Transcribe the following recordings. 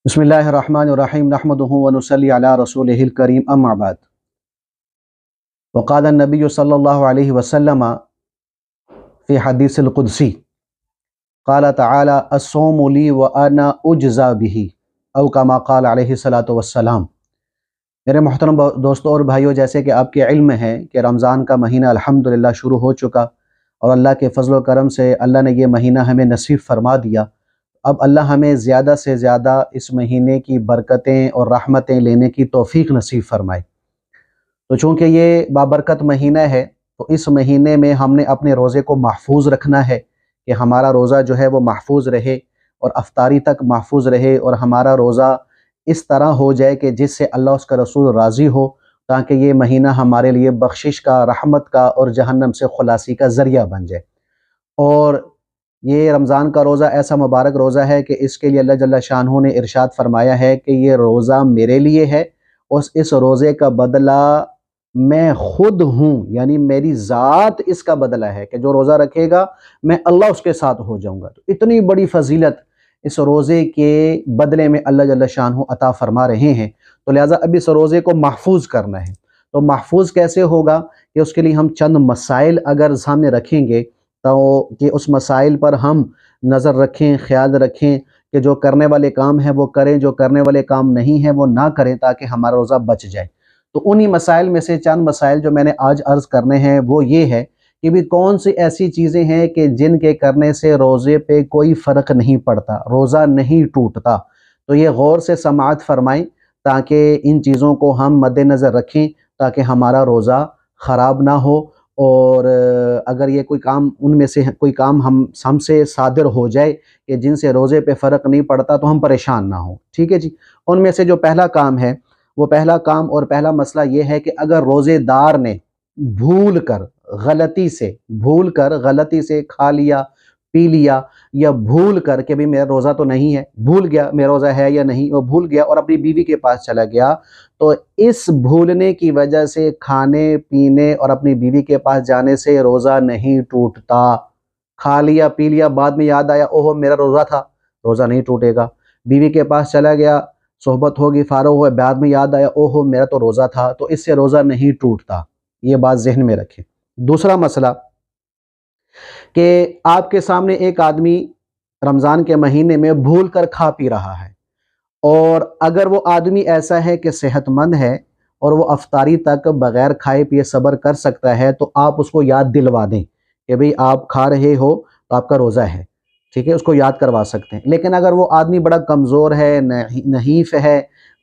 بسم اللہ الرحمن الرحیم نحمدہ ونصلی علی رسولہ الکریم اما بعد وقال النبی صلی اللہ علیہ وسلم فی حدیث القدسی قال تعالی الصوم لی وانا اجزا بہ او کما قال علیہ الصلاۃ والسلام۔ میرے محترم دوستوں اور بھائیوں، جیسے کہ آپ کے علم ہے کہ رمضان کا مہینہ الحمدللہ شروع ہو چکا اور اللہ کے فضل و کرم سے اللہ نے یہ مہینہ ہمیں نصیب فرما دیا۔ اب اللہ ہمیں زیادہ سے زیادہ اس مہینے کی برکتیں اور رحمتیں لینے کی توفیق نصیب فرمائے۔ تو چونکہ یہ بابرکت مہینہ ہے تو اس مہینے میں ہم نے اپنے روزے کو محفوظ رکھنا ہے کہ ہمارا روزہ جو ہے وہ محفوظ رہے اور افطاری تک محفوظ رہے، اور ہمارا روزہ اس طرح ہو جائے کہ جس سے اللہ اس کا رسول راضی ہو، تاکہ یہ مہینہ ہمارے لیے بخشش کا، رحمت کا اور جہنم سے خلاصی کا ذریعہ بن جائے۔ اور یہ رمضان کا روزہ ایسا مبارک روزہ ہے کہ اس کے لیے اللہ جل شانہ نے ارشاد فرمایا ہے کہ یہ روزہ میرے لیے ہے اور اس روزے کا بدلہ میں خود ہوں، یعنی میری ذات اس کا بدلہ ہے کہ جو روزہ رکھے گا میں اللہ اس کے ساتھ ہو جاؤں گا۔ تو اتنی بڑی فضیلت اس روزے کے بدلے میں اللہ جل شانہ عطا فرما رہے ہیں، تو لہٰذا اب اس روزے کو محفوظ کرنا ہے۔ تو محفوظ کیسے ہوگا کہ اس کے لیے ہم چند مسائل اگر سامنے رکھیں گے تو کہ اس مسائل پر ہم نظر رکھیں، خیال رکھیں کہ جو کرنے والے کام ہیں وہ کریں، جو کرنے والے کام نہیں ہیں وہ نہ کریں، تاکہ ہمارا روزہ بچ جائے۔ تو انہی مسائل میں سے چند مسائل جو میں نے آج عرض کرنے ہیں وہ یہ ہے کہ بھی کون سی ایسی چیزیں ہیں کہ جن کے کرنے سے روزے پہ کوئی فرق نہیں پڑتا، روزہ نہیں ٹوٹتا۔ تو یہ غور سے سماعت فرمائیں تاکہ ان چیزوں کو ہم مد نظر رکھیں تاکہ ہمارا روزہ خراب نہ ہو، اور اگر یہ کوئی کام ان میں سے کوئی کام ہم سے صادر ہو جائے کہ جن سے روزے پہ فرق نہیں پڑتا تو ہم پریشان نہ ہوں، ٹھیک ہے جی۔ ان میں سے جو پہلا کام ہے، وہ پہلا کام اور پہلا مسئلہ یہ ہے کہ اگر روزے دار نے بھول کر غلطی سے کھا لیا، پی لیا، یا بھول کر کہ بھی میرا روزہ تو نہیں ہے، بھول گیا میرا روزہ ہے یا نہیں، وہ بھول گیا اور اپنی بیوی کے پاس چلا گیا، تو اس بھولنے کی وجہ سے کھانے پینے اور اپنی بیوی کے پاس جانے سے روزہ نہیں ٹوٹتا۔ کھا لیا پی لیا، بعد میں یاد آیا اوہ میرا روزہ تھا، روزہ نہیں ٹوٹے گا۔ بیوی کے پاس چلا گیا، صحبت ہوگی، فارغ ہوئے، بعد میں یاد آیا اوہ میرا تو روزہ تھا، تو اس سے روزہ نہیں ٹوٹتا۔ یہ بات ذہن میں رکھیں۔ دوسرا مسئلہ کہ آپ کے سامنے ایک آدمی رمضان کے مہینے میں بھول کر کھا پی رہا ہے، اور اگر وہ آدمی ایسا ہے کہ صحت مند ہے اور وہ افطاری تک بغیر کھائے پیے صبر کر سکتا ہے، تو آپ اس کو یاد دلوا دیں کہ بھئی آپ کھا رہے ہو تو آپ کا روزہ ہے، ٹھیک ہے، اس کو یاد کروا سکتے ہیں۔ لیکن اگر وہ آدمی بڑا کمزور ہے، نحیف ہے،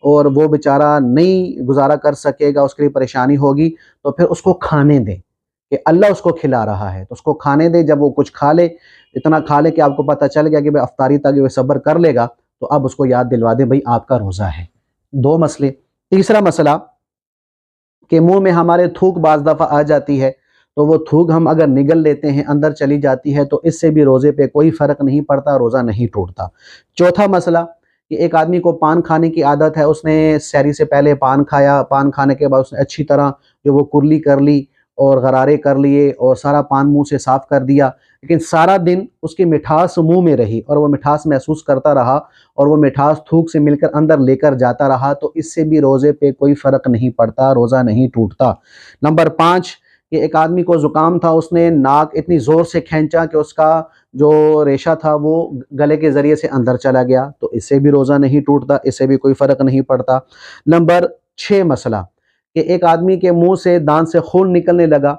اور وہ بیچارہ نہیں گزارا کر سکے گا، اس کے لیے پریشانی ہوگی، تو پھر اس کو کھانے دیں کہ اللہ اس کو کھلا رہا ہے، تو اس کو کھانے دیں۔ جب وہ کچھ کھا لے، اتنا کھا لے کہ آپ کو پتہ چل گیا کہ افطاری تک وہ صبر کر لے گا، تو اب اس کو یاد دلوا دیں بھئی آپ کا روزہ ہے۔ دو مسئلے۔ تیسرا مسئلہ کہ منہ میں ہمارے تھوک بعض دفعہ آ جاتی ہے، تو وہ تھوک ہم اگر نگل لیتے ہیں، اندر چلی جاتی ہے، تو اس سے بھی روزے پہ کوئی فرق نہیں پڑتا، روزہ نہیں ٹوٹتا۔ چوتھا مسئلہ کہ ایک آدمی کو پان کھانے کی عادت ہے، اس نے سحری سے پہلے پان کھایا، پان کھانے کے بعد اس نے اچھی طرح جو وہ کرلی کر لی اور غرارے کر لیے اور سارا پان منہ سے صاف کر دیا، لیکن سارا دن اس کی مٹھاس منہ میں رہی اور وہ مٹھاس محسوس کرتا رہا اور وہ مٹھاس تھوک سے مل کر اندر لے کر جاتا رہا، تو اس سے بھی روزے پہ کوئی فرق نہیں پڑتا، روزہ نہیں ٹوٹتا۔ نمبر 5 کہ ایک آدمی کو زکام تھا، اس نے ناک اتنی زور سے کھینچا کہ اس کا جو ریشہ تھا وہ گلے کے ذریعے سے اندر چلا گیا، تو اس سے بھی روزہ نہیں ٹوٹتا، اس سے بھی کوئی فرق نہیں پڑتا۔ نمبر 6 مسئلہ کہ ایک آدمی کے منہ سے دانت سے خون نکلنے لگا،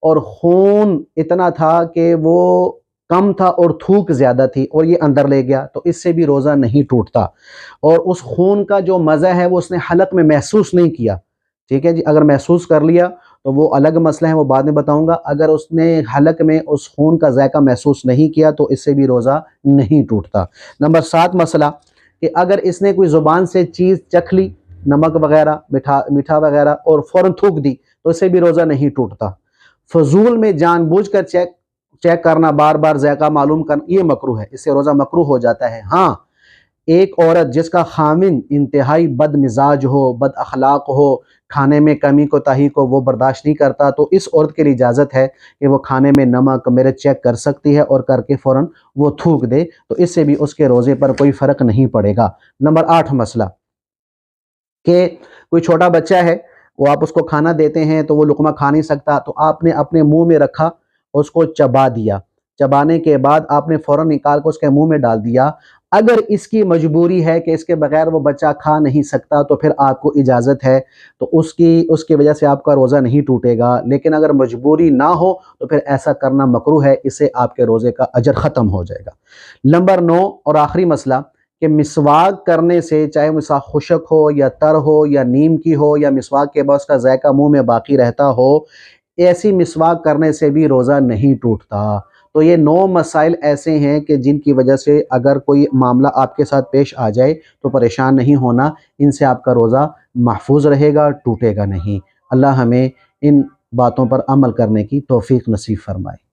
اور خون اتنا تھا کہ وہ کم تھا اور تھوک زیادہ تھی اور یہ اندر لے گیا، تو اس سے بھی روزہ نہیں ٹوٹتا۔ اور اس خون کا جو مزہ ہے وہ اس نے حلق میں محسوس نہیں کیا، ٹھیک ہے جی۔ اگر محسوس کر لیا تو وہ الگ مسئلہ ہے، وہ بعد میں بتاؤں گا۔ اگر اس نے حلق میں اس خون کا ذائقہ محسوس نہیں کیا تو اس سے بھی روزہ نہیں ٹوٹتا۔ نمبر 7 مسئلہ کہ اگر اس نے کوئی زبان سے چیز چکھ لی، نمک وغیرہ، میٹھا وغیرہ، اور فوراً تھوک دی، تو اس سے بھی روزہ نہیں ٹوٹتا۔ فضول میں جان بوجھ کر چیک کرنا، بار بار ذائقہ معلوم کرنا، یہ مکروہ ہے، اس سے روزہ مکروہ ہو جاتا ہے۔ ہاں، ایک عورت جس کا خامن انتہائی بد مزاج ہو، بد اخلاق ہو، کھانے میں کمی کوتاہی کو وہ برداشت نہیں کرتا، تو اس عورت کے لیے اجازت ہے کہ وہ کھانے میں نمک مرچ چیک کر سکتی ہے اور کر کے فوراً وہ تھوک دے، تو اس سے بھی اس کے روزے پر کوئی فرق نہیں پڑے گا۔ نمبر 8 مسئلہ کہ کوئی چھوٹا بچہ ہے، وہ آپ اس کو کھانا دیتے ہیں تو وہ لقمہ کھا نہیں سکتا، تو آپ نے اپنے منہ میں رکھا، اس کو چبا دیا، چبانے کے بعد آپ نے فوراً نکال کر اس کے منہ میں ڈال دیا۔ اگر اس کی مجبوری ہے کہ اس کے بغیر وہ بچہ کھا نہیں سکتا تو پھر آپ کو اجازت ہے، تو اس کی وجہ سے آپ کا روزہ نہیں ٹوٹے گا، لیکن اگر مجبوری نہ ہو تو پھر ایسا کرنا مکروہ ہے، اس سے آپ کے روزے کا اجر ختم ہو جائے گا۔ نمبر 9 اور آخری مسئلہ کہ مسواک کرنے سے، چاہے مسواک خشک ہو یا تر ہو یا نیم کی ہو یا مسواک کے بعد اس کا ذائقہ منہ میں باقی رہتا ہو، ایسی مسواک کرنے سے بھی روزہ نہیں ٹوٹتا۔ تو یہ 9 مسائل ایسے ہیں کہ جن کی وجہ سے اگر کوئی معاملہ آپ کے ساتھ پیش آ جائے تو پریشان نہیں ہونا، ان سے آپ کا روزہ محفوظ رہے گا، ٹوٹے گا نہیں۔ اللہ ہمیں ان باتوں پر عمل کرنے کی توفیق نصیب فرمائے۔